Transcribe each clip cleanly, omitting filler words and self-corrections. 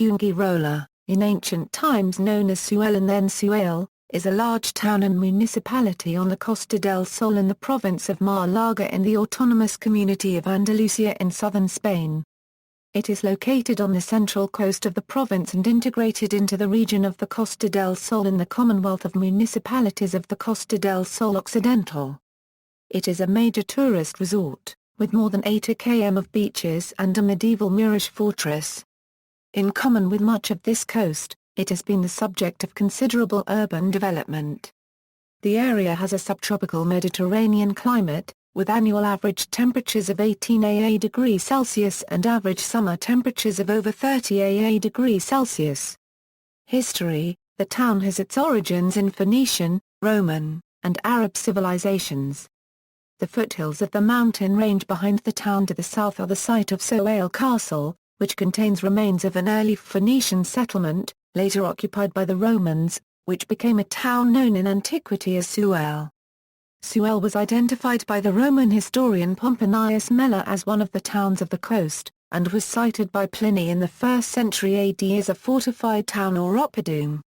Fuengirola, in ancient times known as Suel and then Suhayl, is a large town and municipality on the Costa del Sol in the province of Málaga in the autonomous community of Andalusia in southern Spain. It is located on the central coast of the province and integrated into the region of the Costa del Sol in the Commonwealth of Municipalities of the Costa del Sol Occidental. It is a major tourist resort, with more than 80 km of beaches and a medieval Moorish fortress. In common with much of this coast, it has been the subject of considerable urban development. The area has a subtropical Mediterranean climate, with annual average temperatures of 18 degrees Celsius and average summer temperatures of over 30 degrees Celsius. History: the town has its origins in Phoenician, Roman, and Arab civilizations. The foothills of the mountain range behind the town to the south are the site of Suhayl Castle, which contains remains of an early Phoenician settlement, later occupied by the Romans, which became a town known in antiquity as Suel. Suel was identified by the Roman historian Pomponius Mela as one of the towns of the coast, and was cited by Pliny in the 1st century AD as a fortified town or oppidum.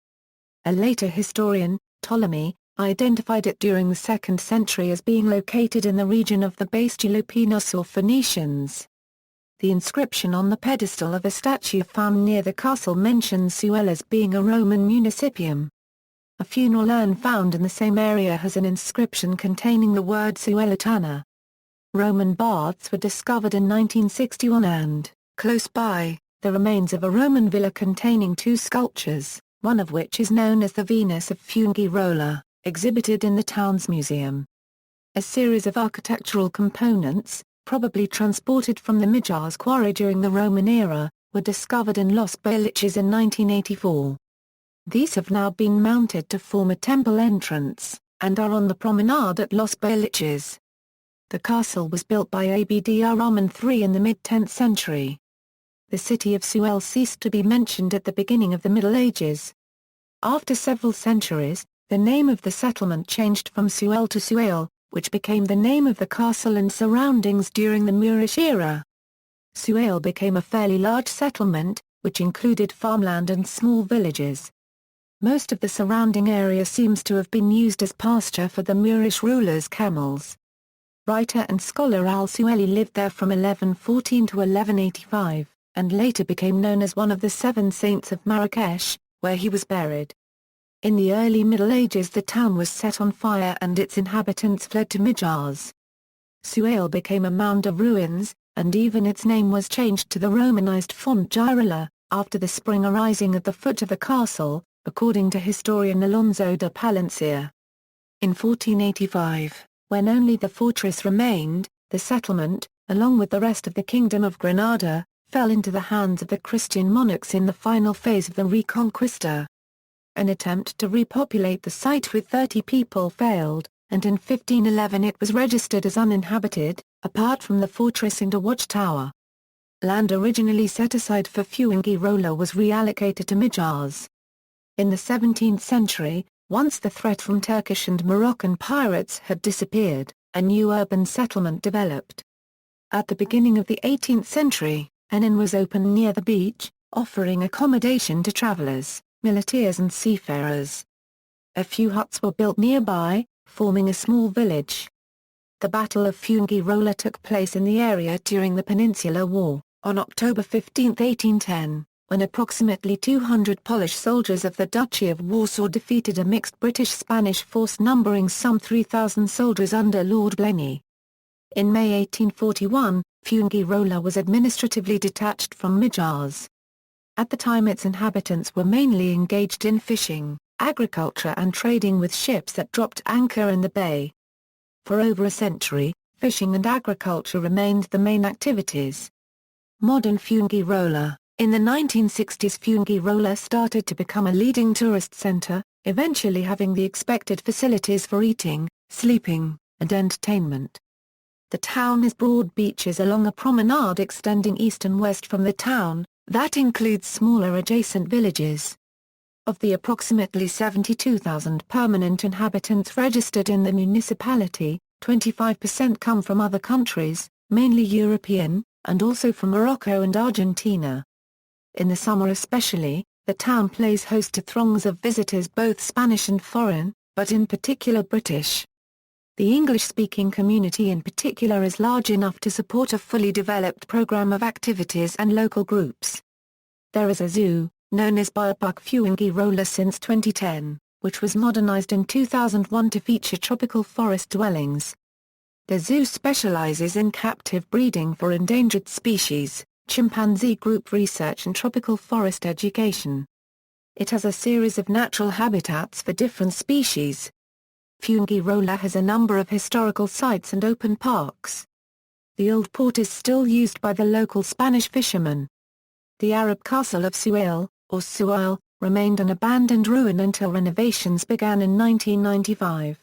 A later historian, Ptolemy, identified it during the 2nd century as being located in the region of the Baestulopinos or Phoenicians. The inscription on the pedestal of a statue found near the castle mentions Suel as being a Roman municipium. A funeral urn found in the same area has an inscription containing the word Suelitana. Roman baths were discovered in 1961 and, close by, the remains of a Roman villa containing 2 sculptures, one of which is known as the Venus of Fuengirola, exhibited in the town's museum. A series of architectural components, probably transported from the Mijars quarry during the Roman era, were discovered in Los Bailiches in 1984. These have now been mounted to form a temple entrance, and are on the promenade at Los Bailiches. The castle was built by Abd-ar-Rahman III in the mid-10th century. The city of Suel ceased to be mentioned at the beginning of the Middle Ages. After several centuries, the name of the settlement changed from Suel to Suhayl, which became the name of the castle and surroundings during the Moorish era. Suhayl became a fairly large settlement, which included farmland and small villages. Most of the surrounding area seems to have been used as pasture for the Moorish rulers' camels. Writer and scholar al-Sueli lived there from 1114 to 1185, and later became known as one of the 7 saints of Marrakesh, where he was buried. In the early Middle Ages the town was set on fire and its inhabitants fled to Mijars. Suhayl became a mound of ruins, and even its name was changed to the Romanized Fuengirola, after the spring arising at the foot of the castle, according to historian Alonso de Palencia. In 1485, when only the fortress remained, the settlement, along with the rest of the Kingdom of Granada, fell into the hands of the Christian monarchs in the final phase of the Reconquista. An attempt to repopulate the site with 30 people failed, and in 1511 it was registered as uninhabited, apart from the fortress and a watchtower. Land originally set aside for Fuengirola was reallocated to Mijars. In the 17th century, once the threat from Turkish and Moroccan pirates had disappeared, a new urban settlement developed. At the beginning of the 18th century, an inn was opened near the beach, offering accommodation to travelers, muleteers and seafarers. A few huts were built nearby, forming a small village. The Battle of Fuengirola took place in the area during the Peninsular War, on October 15, 1810, when approximately 200 Polish soldiers of the Duchy of Warsaw defeated a mixed British-Spanish force numbering some 3,000 soldiers under Lord Blenheim. In May 1841, Fuengirola was administratively detached from Mijars. At the time its inhabitants were mainly engaged in fishing, agriculture and trading with ships that dropped anchor in the bay. For over a century, fishing and agriculture remained the main activities. Modern Fuengirola: in the 1960s Fuengirola started to become a leading tourist center, eventually having the expected facilities for eating, sleeping, and entertainment. The town has broad beaches along a promenade extending east and west from the town, that includes smaller adjacent villages. Of the approximately 72,000 permanent inhabitants registered in the municipality, 25% come from other countries, mainly European, and also from Morocco and Argentina. In the summer especially, the town plays host to throngs of visitors both Spanish and foreign, but in particular British. The English-speaking community in particular is large enough to support a fully developed program of activities and local groups. There is a zoo, known as Biopark Fuengirola since 2010, which was modernized in 2001 to feature tropical forest dwellings. The zoo specializes in captive breeding for endangered species, chimpanzee group research and tropical forest education. It has a series of natural habitats for different species. Fuengirola has a number of historical sites and open parks. The old port is still used by the local Spanish fishermen. The Arab castle of Suel, or Suhayl, remained an abandoned ruin until renovations began in 1995.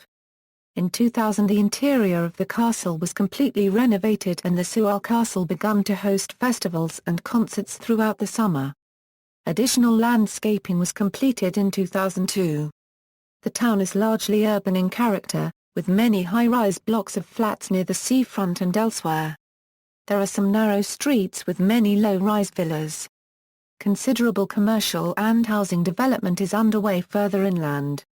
In 2000 the interior of the castle was completely renovated and the Suhayl castle began to host festivals and concerts throughout the summer. Additional landscaping was completed in 2002. The town is largely urban in character, with many high-rise blocks of flats near the seafront and elsewhere. There are some narrow streets with many low-rise villas. Considerable commercial and housing development is underway further inland.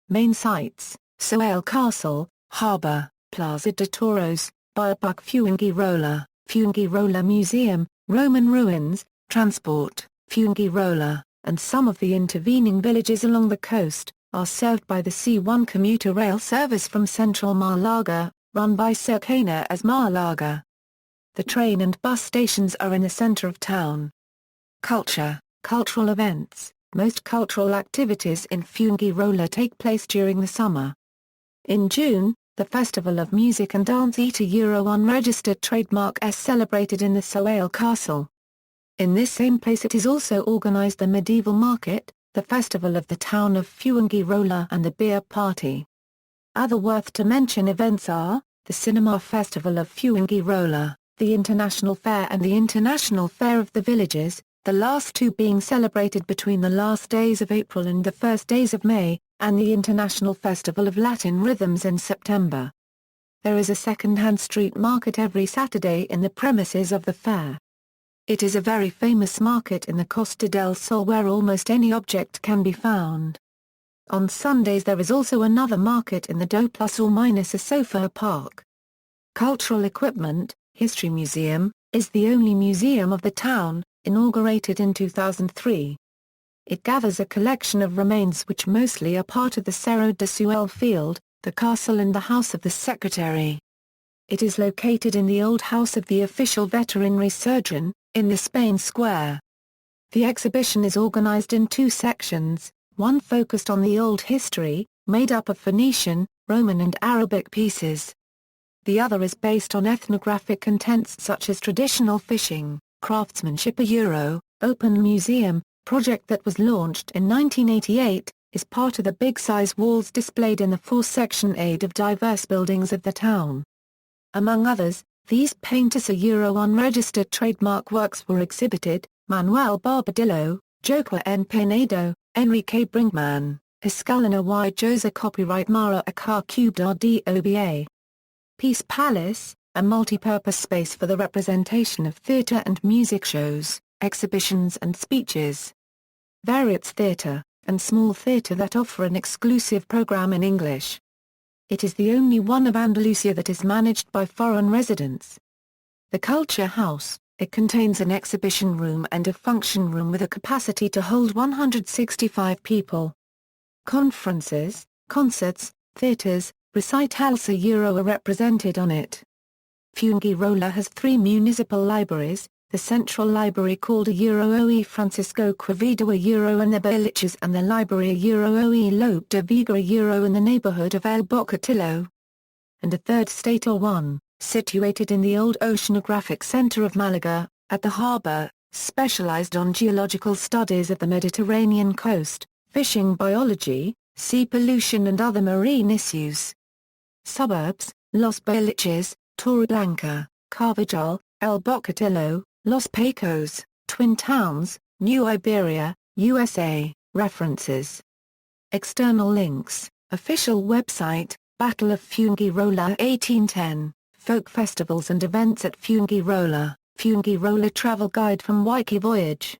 Main sites: Suhayl Castle, Harbour, Plaza de Toros, Biopark Fuengirola, Fuengirola Museum, Roman ruins, transport, Fuengirola, and some of the intervening villages along the coast, are served by the C1 commuter rail service from central Málaga, run by Cercanías Málaga. The train and bus stations are in the centre of town. Cultural events: most cultural activities in Fuengirola take place during the summer. In June, the Festival of Music and Dance Euro unregistered trademark is celebrated in the Suhayl Castle. In this same place it is also organized the medieval market, the festival of the town of Fuengirola and the beer party. Other worth to mention events are, the Cinema Festival of Fuengirola, the International Fair and the International Fair of the Villages, the last two being celebrated between the last days of April and the first days of May, and the International Festival of Latin Rhythms in September. There is a second-hand street market every Saturday in the premises of the fair. It is a very famous market in the Costa del Sol where almost any object can be found. On Sundays there is also another market in the do plus or minus a sofa park. Cultural Equipment, History Museum, is the only museum of the town, inaugurated in 2003. It gathers a collection of remains which mostly are part of the Cerro de Suel field, the castle and the house of the secretary. It is located in the old house of the official veterinary surgeon, in the Spain Square. The exhibition is organized in two sections, one focused on the old history, made up of Phoenician, Roman and Arabic pieces. The other is based on ethnographic contents such as traditional fishing, craftsmanship. A open museum, project that was launched in 1988, is part of the big-size walls displayed in the four-section aid of diverse buildings of the town. Among others, these painters unregistered trademark works were exhibited: Manuel Barbadillo, Joaquin N. Pinedo, Enrique Brinkman, Escalona y Josa copyright Mara Akar Cubed RDOBA. Peace Palace, a multi-purpose space for the representation of theatre and music shows, exhibitions and speeches. Variets Theatre, and small theatre that offer an exclusive program in English. It is the only one of Andalusia that is managed by foreign residents. The Culture House, it contains an exhibition room and a function room with a capacity to hold 165 people. Conferences, concerts, theatres, recitals are represented on it. Fuengirola has 3 municipal libraries, the Central Library called OE Francisco Quevedo and the Bailiches and the Library OE Lope de Vega in the neighborhood of El Bocatillo. And a third state or one, situated in the old oceanographic center of Malaga, at the harbor, specialized on geological studies of the Mediterranean coast, fishing biology, sea pollution and other marine issues. Suburbs: Los Bailiches, Torreblanca, Carvajal, El Bocatillo, Los Pecos, Twin Towns, New Iberia, USA. References. External links: official website, Battle of Fuengirola 1810, folk festivals and events at Fuengirola, Fuengirola travel guide from Wiki Voyage.